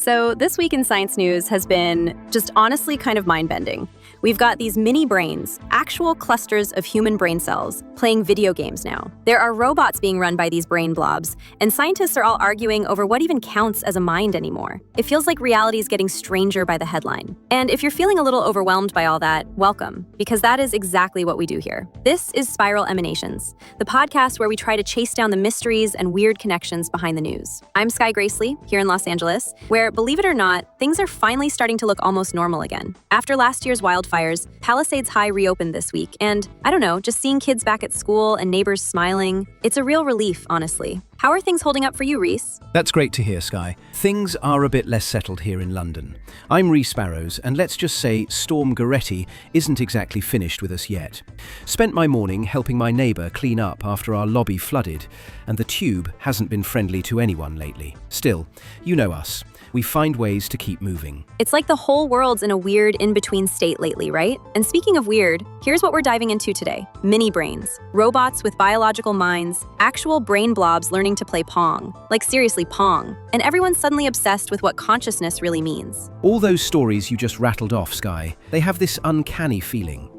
So this week in science news has been just honestly kind of mind-bending. We've got these mini brains, actual clusters of human brain cells, playing video games now. There are robots being run by these brain blobs, and scientists are all arguing over what even counts as a mind anymore. It feels like reality is getting stranger by the headline. And if you're feeling a little overwhelmed by all that, welcome, because that is exactly what we do here. This is Spiral Emanations, the podcast where we try to chase down the mysteries and weird connections behind the news. I'm Skye Gracely, here in Los Angeles, where, believe it or not, things are finally starting to look almost normal again. After last year's wildfires, Palisades High reopened this week, and I don't know, just seeing kids back at school and neighbors smiling, it's a real relief, honestly. How are things holding up for you, Reece? That's great to hear, Skye. Things are a bit less settled here in London. I'm Reece Sparrows, and let's just say Storm Goretti isn't exactly finished with us yet. Spent my morning helping my neighbour clean up after our lobby flooded, and the tube hasn't been friendly to anyone lately. Still, you know us. We find ways to keep moving. It's like the whole world's in a weird in-between state lately, right? And speaking of weird, here's what we're diving into today. Mini brains. Robots with biological minds, actual brain blobs learning to play Pong. Like seriously, Pong. And everyone's suddenly obsessed with what consciousness really means. All those stories you just rattled off, Skye, they have this uncanny feeling.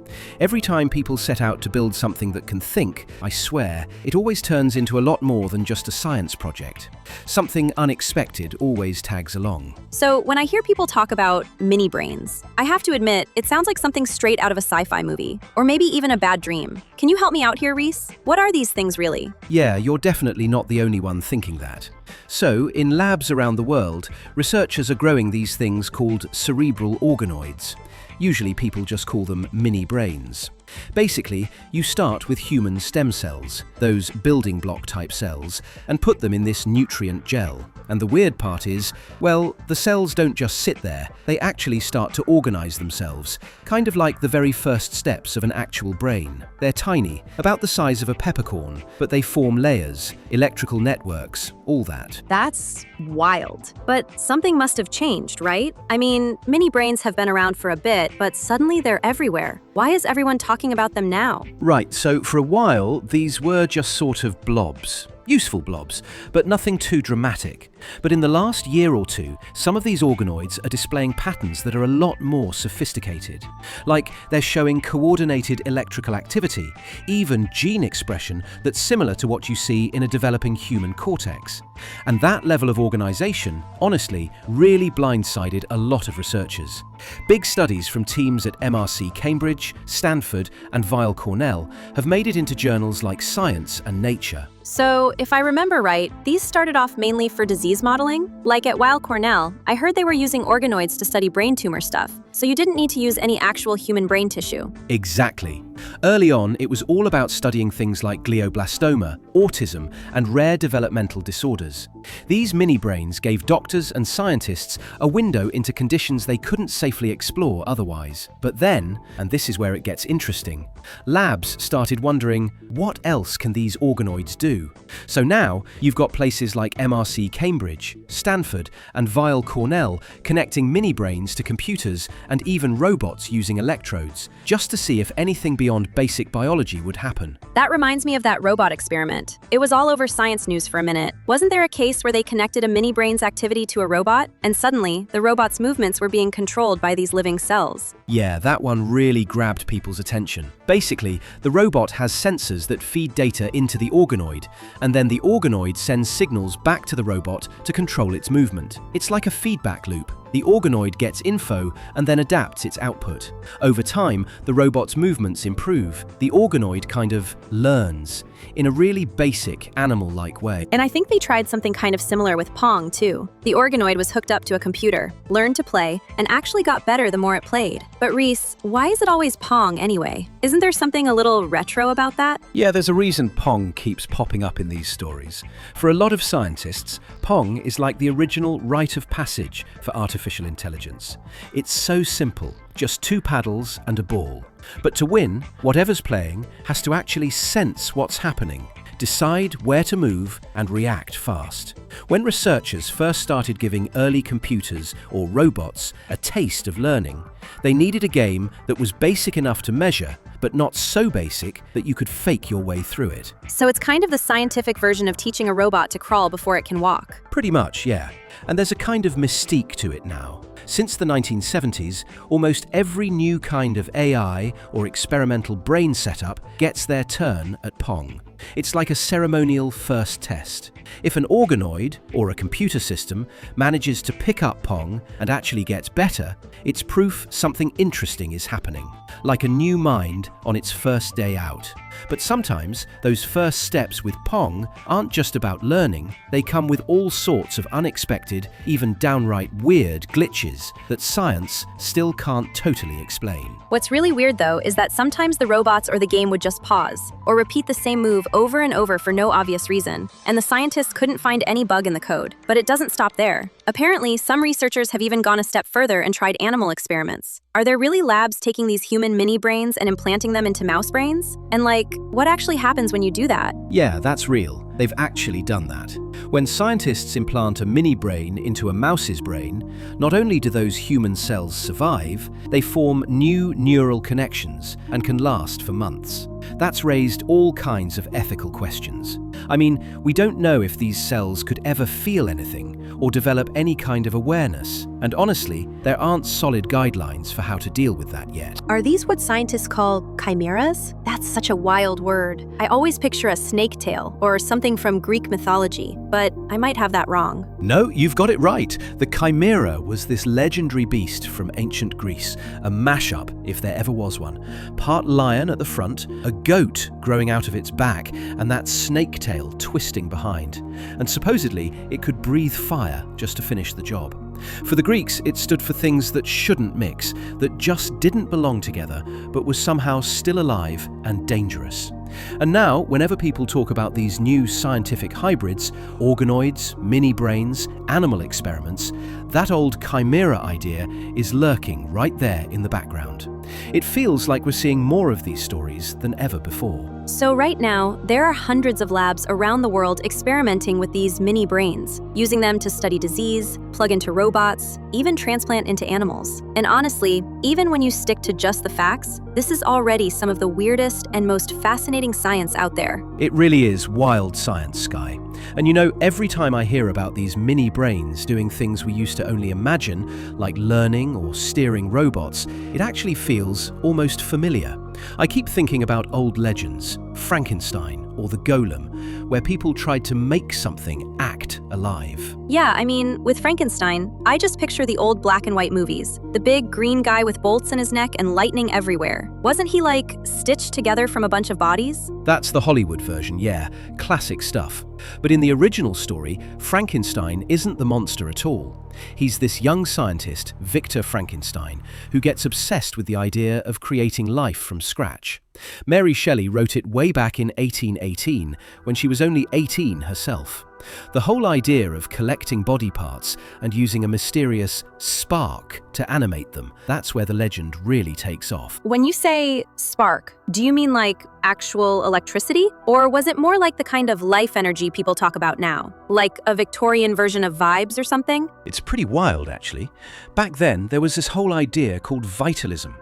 Every time people set out to build something that can think, I swear, it always turns into a lot more than just a science project. Something unexpected always tags along. So when I hear people talk about mini brains, I have to admit, it sounds like something straight out of a sci-fi movie, or maybe even a bad dream. Can you help me out here, Reece? What are these things really? Yeah, you're definitely not the only one thinking that. So, in labs around the world, researchers are growing these things called cerebral organoids. Usually people just call them mini brains. Basically, you start with human stem cells, those building block type cells, and put them in this nutrient gel. And the weird part is, well, the cells don't just sit there, they actually start to organize themselves, kind of like the very first steps of an actual brain. They're tiny, about the size of a peppercorn, but they form layers, electrical networks, all that. That's wild. But something must have changed, right? I mean, mini brains have been around for a bit, but suddenly they're everywhere. Why is everyone talking about them now? Right, so for a while, these were just sort of blobs. Useful blobs, but nothing too dramatic. But in the last year or two, some of these organoids are displaying patterns that are a lot more sophisticated. Like they're showing coordinated electrical activity, even gene expression that's similar to what you see in a developing human cortex. And that level of organization, honestly, really blindsided a lot of researchers. Big studies from teams at MRC Cambridge, Stanford, and Weill Cornell have made it into journals like Science and Nature. So, if I remember right, these started off mainly for disease modeling? Like at Weill Cornell, I heard they were using organoids to study brain tumor stuff, so you didn't need to use any actual human brain tissue. Exactly. Early on, it was all about studying things like glioblastoma, autism, and rare developmental disorders. These mini-brains gave doctors and scientists a window into conditions they couldn't safely explore otherwise. But then, and this is where it gets interesting, labs started wondering, what else can these organoids do? So now, you've got places like MRC Cambridge, Stanford, and Weill Cornell connecting mini-brains to computers and even robots using electrodes, just to see if anything beyond basic biology would happen. That reminds me of that robot experiment. It was all over science news for a minute. Wasn't there a case where they connected a mini-brain's activity to a robot, and suddenly, the robot's movements were being controlled by these living cells? Yeah, that one really grabbed people's attention. Basically, the robot has sensors that feed data into the organoid, and then the organoid sends signals back to the robot to control its movement. It's like a feedback loop. The organoid gets info and then adapts its output. Over time, the robot's movements improve. The organoid kind of learns in a really basic, animal-like way. And I think they tried something kind of similar with Pong, too. The organoid was hooked up to a computer, learned to play, and actually got better the more it played. But Reece, why is it always Pong anyway? Isn't there something a little retro about that? Yeah, there's a reason Pong keeps popping up in these stories. For a lot of scientists, Pong is like the original rite of passage for artificial intelligence. It's so simple, just two paddles and a ball. But to win, whatever's playing has to actually sense what's happening, decide where to move, and react fast. When researchers first started giving early computers or robots a taste of learning, they needed a game that was basic enough to measure, but not so basic that you could fake your way through it. So it's kind of the scientific version of teaching a robot to crawl before it can walk. Pretty much, yeah. And there's a kind of mystique to it now. Since the 1970s, almost every new kind of AI or experimental brain setup gets their turn at Pong. It's like a ceremonial first test. If an organoid, or a computer system, manages to pick up Pong and actually gets better, it's proof something interesting is happening, like a new mind on its first day out. But sometimes, those first steps with Pong aren't just about learning, they come with all sorts of unexpected, even downright weird glitches that science still can't totally explain. What's really weird, though, is that sometimes the robots or the game would just pause, or repeat the same move over and over for no obvious reason, and the scientists couldn't find any bug in the code. But it doesn't stop there. Apparently, some researchers have even gone a step further and tried animal experiments. Are there really labs taking these human mini-brains and implanting them into mouse brains? And what actually happens when you do that? Yeah, that's real. They've actually done that. When scientists implant a mini-brain into a mouse's brain, not only do those human cells survive, they form new neural connections and can last for months. That's raised all kinds of ethical questions. I mean, we don't know if these cells could ever feel anything or develop any kind of awareness, and honestly, there aren't solid guidelines for how to deal with that yet. Are these what scientists call chimeras? That's such a wild word. I always picture a snake tail or something from Greek mythology, but I might have that wrong. No, you've got it right. The chimera was this legendary beast from ancient Greece, a mashup, if there ever was one. Part lion at the front, a goat growing out of its back, and that snake tail twisting behind. And supposedly, it could breathe fire just to finish the job. For the Greeks, it stood for things that shouldn't mix, that just didn't belong together, but were somehow still alive and dangerous. And now, whenever people talk about these new scientific hybrids, organoids, mini-brains, animal experiments, that old chimera idea is lurking right there in the background. It feels like we're seeing more of these stories than ever before. So right now, there are hundreds of labs around the world experimenting with these mini-brains, using them to study disease, plug into robots, even transplant into animals. And honestly, even when you stick to just the facts, this is already some of the weirdest and most fascinating science out there. It really is wild science, Skye. And you know, every time I hear about these mini-brains doing things we used to only imagine, like learning or steering robots, it actually feels almost familiar. I keep thinking about old legends, Frankenstein or the Golem, where people tried to make something act alive. Yeah, I mean, with Frankenstein, I just picture the old black and white movies. The big green guy with bolts in his neck and lightning everywhere. Wasn't he stitched together from a bunch of bodies? That's the Hollywood version, yeah, classic stuff. But in the original story, Frankenstein isn't the monster at all. He's this young scientist, Victor Frankenstein, who gets obsessed with the idea of creating life from scratch. Mary Shelley wrote it way back in 1818, when she was only 18 herself. The whole idea of collecting body parts and using a mysterious spark to animate them, that's where the legend really takes off. When you say spark, do you mean actual electricity? Or was it more like the kind of life energy people talk about now? Like a Victorian version of vibes or something? It's pretty wild, actually. Back then, there was this whole idea called Vitalism.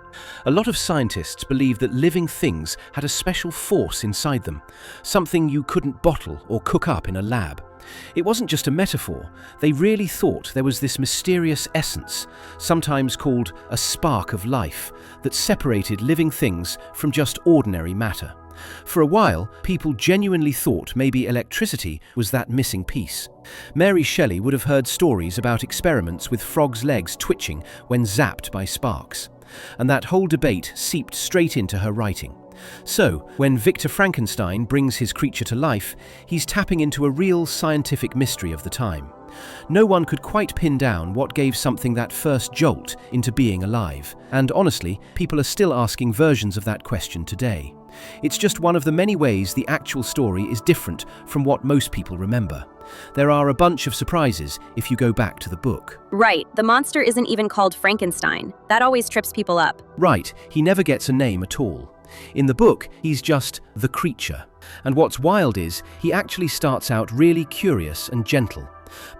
A lot of scientists believed that living things had a special force inside them, something you couldn't bottle or cook up in a lab. It wasn't just a metaphor. They really thought there was this mysterious essence, sometimes called a spark of life, that separated living things from just ordinary matter. For a while, people genuinely thought maybe electricity was that missing piece. Mary Shelley would have heard stories about experiments with frogs' legs twitching when zapped by sparks. And that whole debate seeped straight into her writing. So, when Victor Frankenstein brings his creature to life, he's tapping into a real scientific mystery of the time. No one could quite pin down what gave something that first jolt into being alive, and honestly, people are still asking versions of that question today. It's just one of the many ways the actual story is different from what most people remember. There are a bunch of surprises if you go back to the book. Right, the monster isn't even called Frankenstein. That always trips people up. Right, he never gets a name at all. In the book, he's just the creature. And what's wild is, he actually starts out really curious and gentle.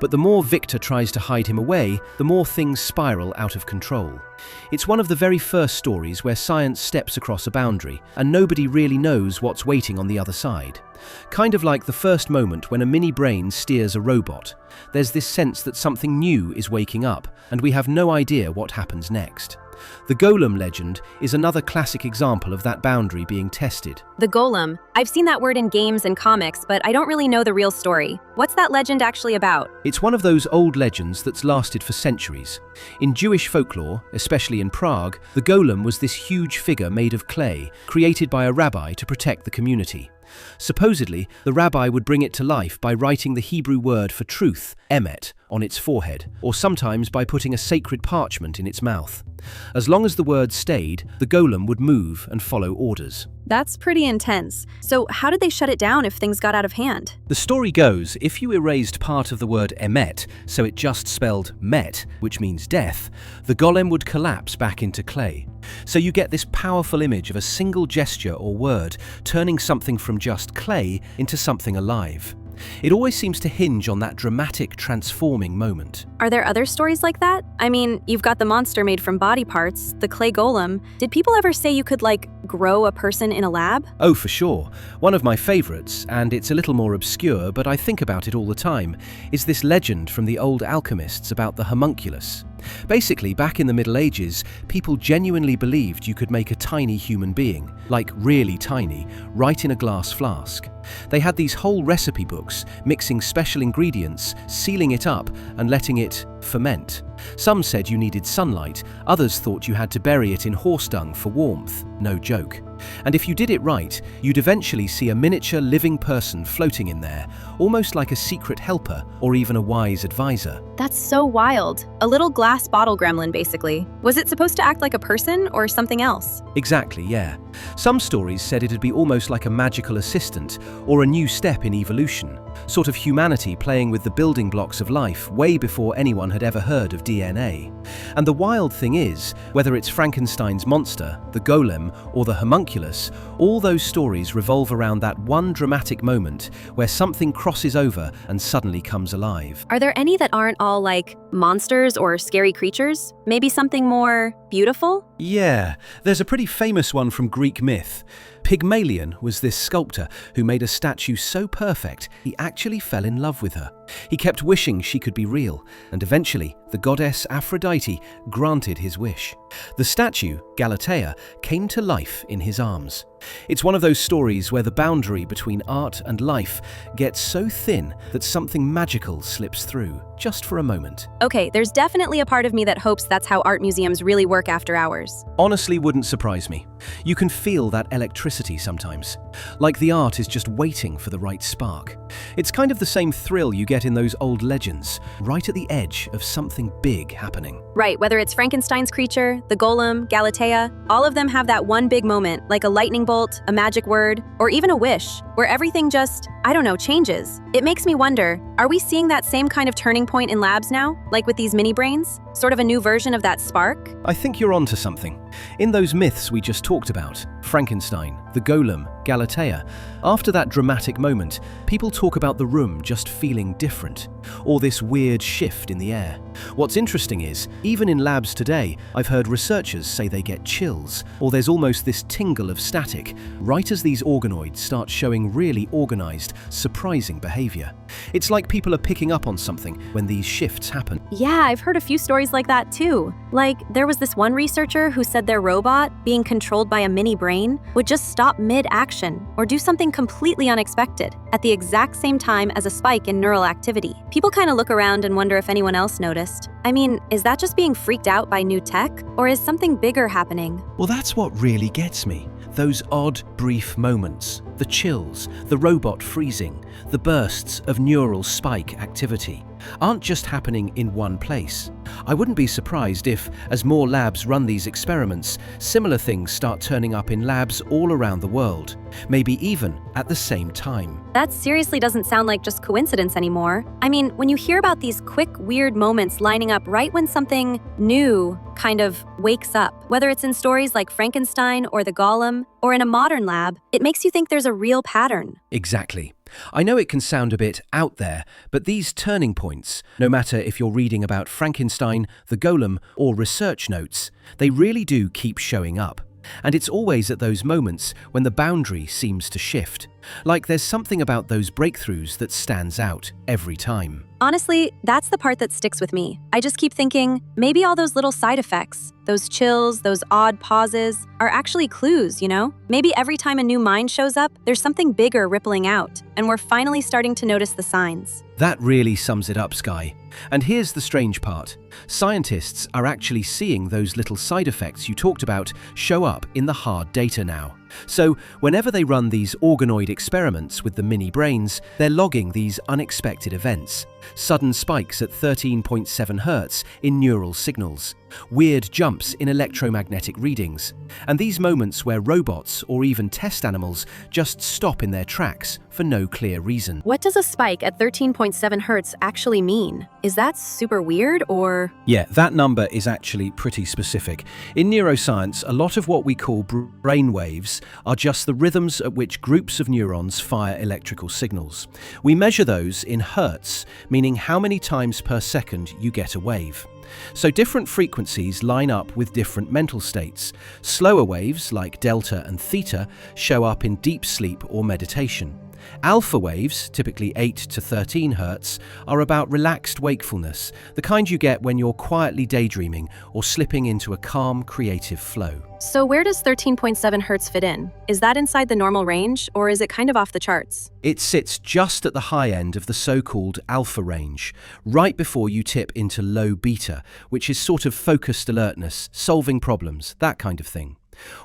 But the more Victor tries to hide him away, the more things spiral out of control. It's one of the very first stories where science steps across a boundary, and nobody really knows what's waiting on the other side. Kind of like the first moment when a mini brain steers a robot. There's this sense that something new is waking up, and we have no idea what happens next. The Golem legend is another classic example of that boundary being tested. The Golem. I've seen that word in games and comics, but I don't really know the real story. What's that legend actually about? It's one of those old legends that's lasted for centuries. In Jewish folklore, especially in Prague, the Golem was this huge figure made of clay, created by a rabbi to protect the community. Supposedly, the rabbi would bring it to life by writing the Hebrew word for truth, emet, on its forehead, or sometimes by putting a sacred parchment in its mouth. As long as the word stayed, the golem would move and follow orders. That's pretty intense. So how did they shut it down if things got out of hand? The story goes, if you erased part of the word emet, so it just spelled met, which means death, the golem would collapse back into clay. So you get this powerful image of a single gesture or word turning something from just clay into something alive. It always seems to hinge on that dramatic transforming moment. Are there other stories like that? I mean, you've got the monster made from body parts, the clay golem. Did people ever say you could, grow a person in a lab? Oh, for sure. One of my favorites, and it's a little more obscure, but I think about it all the time, is this legend from the old alchemists about the homunculus. Basically, back in the Middle Ages, people genuinely believed you could make a tiny human being, like really tiny, right in a glass flask. They had these whole recipe books, mixing special ingredients, sealing it up, and letting it ferment. Some said you needed sunlight, others thought you had to bury it in horse dung for warmth. No joke. And if you did it right, you'd eventually see a miniature living person floating in there, almost like a secret helper or even a wise advisor. That's so wild. A little glass bottle gremlin, basically. Was it supposed to act like a person or something else? Exactly, yeah. Some stories said it'd be almost like a magical assistant or a new step in evolution, sort of humanity playing with the building blocks of life way before anyone had ever heard of DNA. And the wild thing is, whether it's Frankenstein's monster, the golem, or the homunculus, all those stories revolve around that one dramatic moment where something crosses over and suddenly comes alive. Are there any that aren't all like monsters or scary creatures? Maybe something more beautiful? Yeah, there's a pretty famous one from Greek myth. Pygmalion was this sculptor who made a statue so perfect he actually fell in love with her. He kept wishing she could be real, and eventually the goddess Aphrodite granted his wish. The statue, Galatea, came to life in his arms. It's one of those stories where the boundary between art and life gets so thin that something magical slips through, just for a moment. Okay, there's definitely a part of me that hopes that's how art museums really work after hours. Honestly, wouldn't surprise me. You can feel that electricity sometimes, like the art is just waiting for the right spark. It's kind of the same thrill you get in those old legends, right at the edge of something big happening. Right, whether it's Frankenstein's creature, the golem, Galatea, all of them have that one big moment, like a lightning bolt, a magic word, or even a wish, where everything just, changes. It makes me wonder, are we seeing that same kind of turning point in labs now, like with these mini brains? Sort of a new version of that spark? I think you're onto something. In those myths we just talked about, Frankenstein, the golem, Galatea, after that dramatic moment, people talk about the room just feeling different, or this weird shift in the air. What's interesting is, even in labs today, I've heard researchers say they get chills, or there's almost this tingle of static, right as these organoids start showing really organized, surprising behavior. It's like people are picking up on something when these shifts happen. Yeah, I've heard a few stories like that too. Like, there was this one researcher who said their robot, being controlled by a mini brain, would just stop mid-action or do something completely unexpected at the exact same time as a spike in neural activity. People kind of look around and wonder if anyone else noticed. I mean, is that just being freaked out by new tech, or is something bigger happening? Well, that's what really gets me. Those odd, brief moments, the chills, the robot freezing, the bursts of neural spike activity aren't just happening in one place. I wouldn't be surprised if, as more labs run these experiments, similar things start turning up in labs all around the world, maybe even at the same time. That seriously doesn't sound like just coincidence anymore. I mean, when you hear about these quick, weird moments lining up right when something new kind of wakes up, whether it's in stories like Frankenstein or the Golem, or in a modern lab, it makes you think there's a real pattern. Exactly. I know it can sound a bit out there, but these turning points, no matter if you're reading about Frankenstein, the Golem, or research notes, they really do keep showing up. And it's always at those moments when the boundary seems to shift. Like there's something about those breakthroughs that stands out every time. Honestly, that's the part that sticks with me. I just keep thinking, maybe all those little side effects, those chills, those odd pauses, are actually clues, you know? Maybe every time a new mind shows up, there's something bigger rippling out, and we're finally starting to notice the signs. That really sums it up, Skye. And here's the strange part. Scientists are actually seeing those little side effects you talked about show up in the hard data now. So whenever they run these organoid experiments with the mini brains, they're logging these unexpected events. Sudden spikes at 13.7 Hz in neural signals, weird jumps in electromagnetic readings, and these moments where robots or even test animals just stop in their tracks for no clear reason. What does a spike at 13.7 Hz actually mean? Is that super weird or? Yeah, that number is actually pretty specific. In neuroscience, a lot of what we call brainwaves are just the rhythms at which groups of neurons fire electrical signals. We measure those in hertz, meaning how many times per second you get a wave. So different frequencies line up with different mental states. Slower waves, like delta and theta, show up in deep sleep or meditation. Alpha waves, typically 8 to 13 Hz, are about relaxed wakefulness, the kind you get when you're quietly daydreaming or slipping into a calm, creative flow. So where does 13.7 Hz fit in? Is that inside the normal range, or is it kind of off the charts? It sits just at the high end of the so-called alpha range, right before you tip into low beta, which is sort of focused alertness, solving problems, that kind of thing.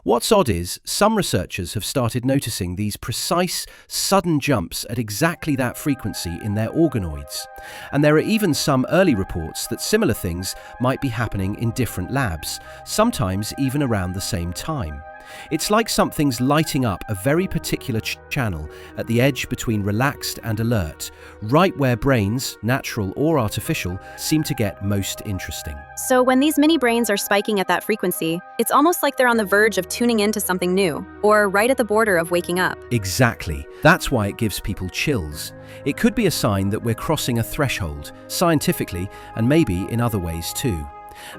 What's odd is, some researchers have started noticing these precise, sudden jumps at exactly that frequency in their organoids. And there are even some early reports that similar things might be happening in different labs, sometimes even around the same time. It's like something's lighting up a very particular channel at the edge between relaxed and alert, right where brains, natural or artificial, seem to get most interesting. So when these mini brains are spiking at that frequency, it's almost like they're on the verge of tuning into something new, or right at the border of waking up. Exactly. That's why it gives people chills. It could be a sign that we're crossing a threshold, scientifically, and maybe in other ways too.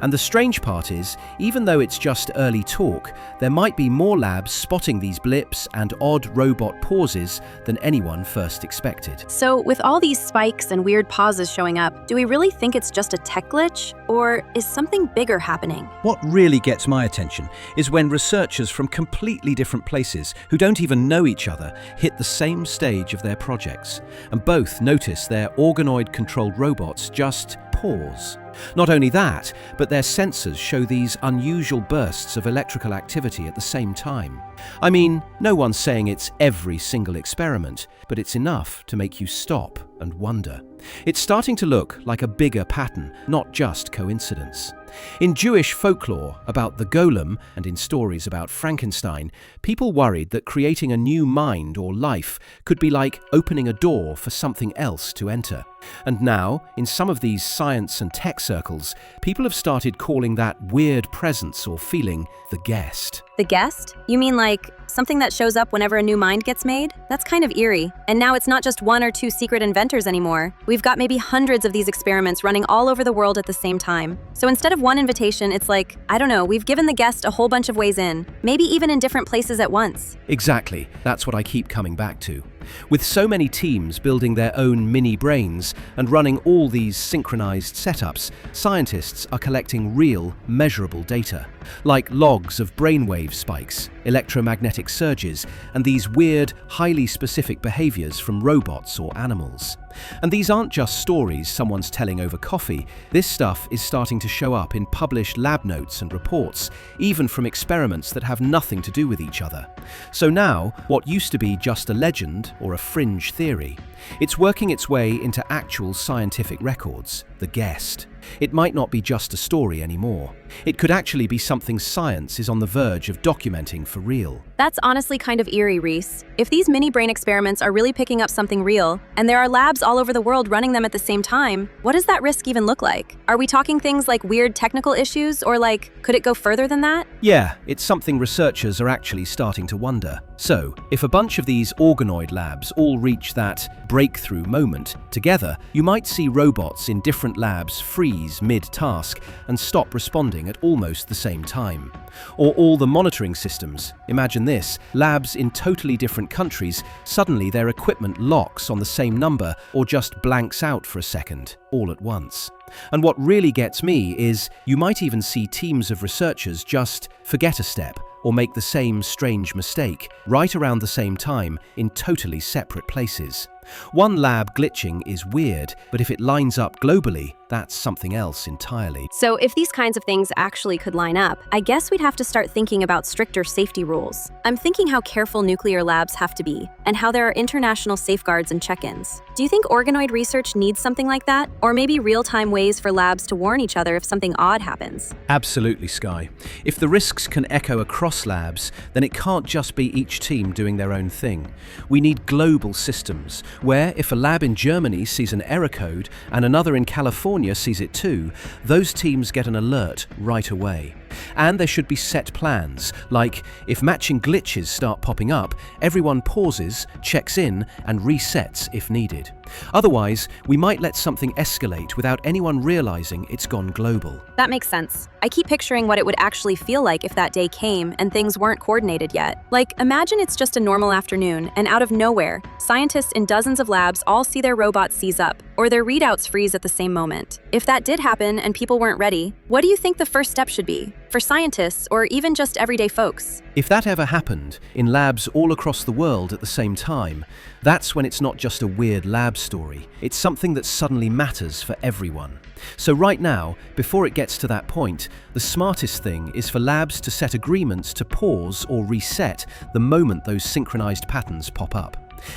And the strange part is, even though it's just early talk, there might be more labs spotting these blips and odd robot pauses than anyone first expected. So with all these spikes and weird pauses showing up, do we really think it's just a tech glitch? Or is something bigger happening? What really gets my attention is when researchers from completely different places who don't even know each other hit the same stage of their projects, and both notice their organoid-controlled robots just pause. Not only that, but their sensors show these unusual bursts of electrical activity at the same time. I mean, no one's saying it's every single experiment, but it's enough to make you stop and wonder. It's starting to look like a bigger pattern, not just coincidence. In Jewish folklore about the Golem and in stories about Frankenstein, people worried that creating a new mind or life could be like opening a door for something else to enter. And now, in some of these science and tech circles, people have started calling that weird presence or feeling the guest. The guest? You mean like something that shows up whenever a new mind gets made? That's kind of eerie. And now it's not just one or two secret inventors anymore. We've got maybe hundreds of these experiments running all over the world at the same time. So instead of one invitation, it's like, I don't know, we've given the guest a whole bunch of ways in, maybe even in different places at once. Exactly. That's what I keep coming back to. With so many teams building their own mini brains and running all these synchronized setups, scientists are collecting real, measurable data, like logs of brainwave spikes, electromagnetic surges, and these weird, highly specific behaviors from robots or animals. And these aren't just stories someone's telling over coffee. This stuff is starting to show up in published lab notes and reports, even from experiments that have nothing to do with each other. So now, what used to be just a legend or a fringe theory, it's working its way into actual scientific records, the guest. It might not be just a story anymore. It could actually be something science is on the verge of documenting for real. That's honestly kind of eerie, Reece. If these mini brain experiments are really picking up something real, and there are labs all over the world running them at the same time, what does that risk even look like? Are we talking things like weird technical issues, or like, could it go further than that? Yeah, it's something researchers are actually starting to wonder. So, if a bunch of these organoid labs all reach that breakthrough moment together, you might see robots in different labs freeze mid-task and stop responding at almost the same time. Or all the monitoring systems. Imagine this: labs in totally different countries, suddenly their equipment locks on the same number or just blanks out for a second, all at once. And what really gets me is you might even see teams of researchers just forget a step or make the same strange mistake right around the same time in totally separate places. One lab glitching is weird, but if it lines up globally, that's something else entirely. So if these kinds of things actually could line up, I guess we'd have to start thinking about stricter safety rules. I'm thinking how careful nuclear labs have to be, and how there are international safeguards and check-ins. Do you think organoid research needs something like that? Or maybe real-time ways for labs to warn each other if something odd happens? Absolutely, Skye. If the risks can echo across labs, then it can't just be each team doing their own thing. We need global systems, where if a lab in Germany sees an error code and another in California sees it too, those teams get an alert right away. And there should be set plans, like if matching glitches start popping up, everyone pauses, checks in, and resets if needed. Otherwise, we might let something escalate without anyone realizing it's gone global. That makes sense. I keep picturing what it would actually feel like if that day came and things weren't coordinated yet. Like, imagine it's just a normal afternoon, and out of nowhere, scientists in dozens of labs all see their robots seize up, or their readouts freeze at the same moment. If that did happen and people weren't ready, what do you think the first step should be? For scientists, or even just everyday folks? If that ever happened, in labs all across the world at the same time, that's when it's not just a weird lab story, it's something that suddenly matters for everyone. So right now, before it gets to that point, the smartest thing is for labs to set agreements to pause or reset the moment those synchronized patterns pop up.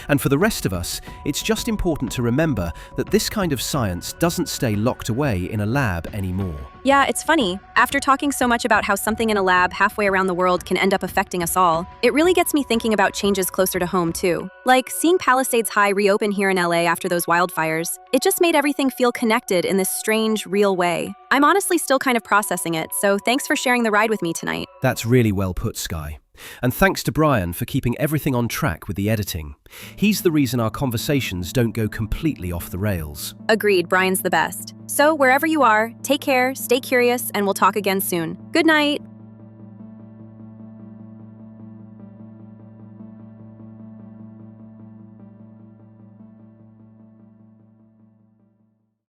And for the rest of us, it's just important to remember that this kind of science doesn't stay locked away in a lab anymore. Yeah, it's funny. After talking so much about how something in a lab halfway around the world can end up affecting us all, it really gets me thinking about changes closer to home too. Like seeing Palisades High reopen here in LA after those wildfires. It just made everything feel connected in this strange, real way. I'm honestly still kind of processing it, so thanks for sharing the ride with me tonight. That's really well put, Skye. And thanks to Brian for keeping everything on track with the editing. He's the reason our conversations don't go completely off the rails. Agreed, Brian's the best. So wherever you are, take care, stay curious, and we'll talk again soon. Good night!